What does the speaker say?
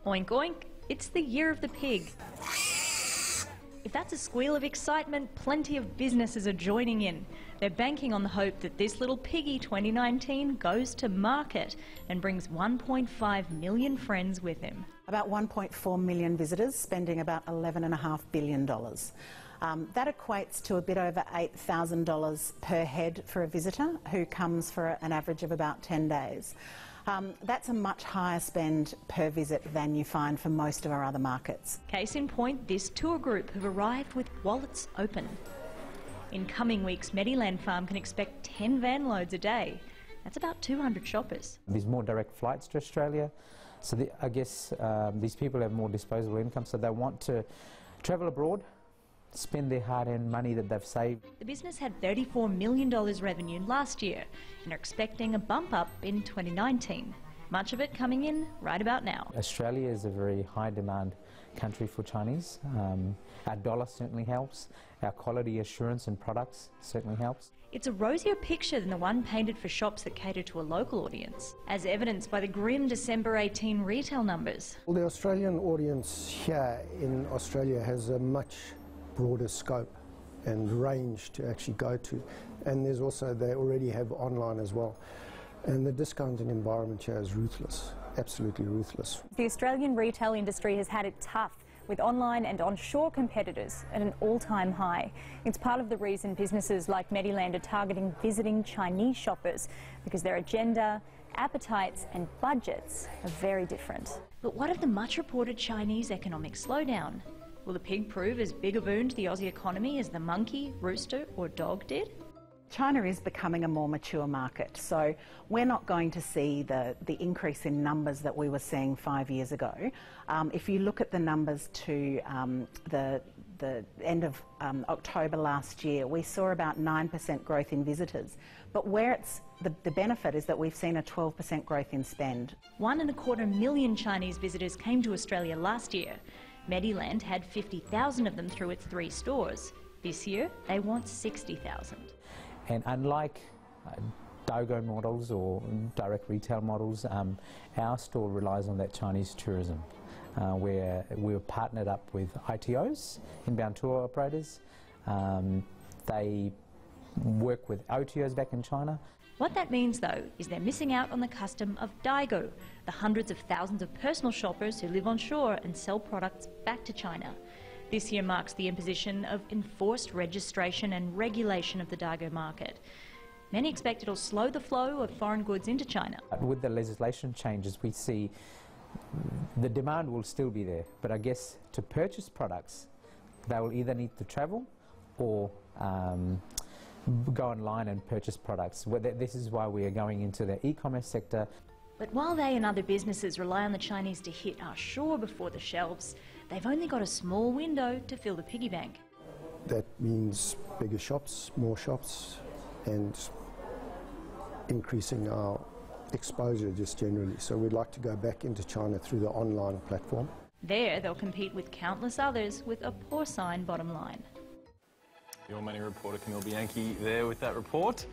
Oink oink, it's the year of the pig. If that's a squeal of excitement, plenty of businesses are joining in. They're banking on the hope that this little piggy 2019 goes to market and brings 1.5 million friends with him. About 1.4 million visitors, spending about $11.5 billion. That equates to a bit over $8,000 per head for a visitor who comes for an average of about 10 days. That's a much higher spend per visit than you find for most of our other markets. Case in point, this tour group have arrived with wallets open. In coming weeks, Mediland Farm can expect 10 van loads a day. That's about 200 shoppers. There's more direct flights to Australia, so I guess these people have more disposable income, so they want to travel abroad, spend their hard-earned money that they've saved. The business had $34 million revenue last year and are expecting a bump up in 2019. Much of it coming in right about now. Australia is a very high demand country for Chinese. Our dollar certainly helps. Our quality assurance and products certainly helps. It's a rosier picture than the one painted for shops that cater to a local audience, as evidenced by the grim December 18 retail numbers. Well, the Australian audience here in Australia has a much broader scope and range to actually go to, and there's also, they already have online as well, and the discounting environment here is ruthless, absolutely ruthless. The Australian retail industry has had it tough, with online and onshore competitors at an all-time high. It's part of the reason businesses like Mediland are targeting visiting Chinese shoppers, because their agenda, appetites and budgets are very different. But what of the much reported Chinese economic slowdown? Will the pig prove as big a boon to the Aussie economy as the monkey, rooster or dog did? China is becoming a more mature market, so we're not going to see the increase in numbers that we were seeing 5 years ago. If you look at the numbers to the end of October last year, we saw about 9% growth in visitors. But where it's the benefit is that we've seen a 12% growth in spend. 1.25 million Chinese visitors came to Australia last year. Mediland had 50,000 of them through its 3 stores. This year, they want 60,000. And unlike Dago models or direct retail models, our store relies on that Chinese tourism, where we're partnered up with ITOs, inbound tour operators. They work with OTOs back in China. What that means, though, is they're missing out on the custom of Dago, the hundreds of thousands of personal shoppers who live on shore and sell products back to China. This year marks the imposition of enforced registration and regulation of the Dago market. Many expect it'll slow the flow of foreign goods into China. With the legislation changes, we see the demand will still be there, but I guess to purchase products, they will either need to travel or go online and purchase products. This is why we are going into the e-commerce sector. But while they and other businesses rely on the Chinese to hit our shore before the shelves, they've only got a small window to fill the piggy bank. That means bigger shops, more shops, and increasing our exposure just generally. So we'd like to go back into China through the online platform. There they'll compete with countless others with a porcine bottom line. Your money reporter Camille Bianchi there with that report.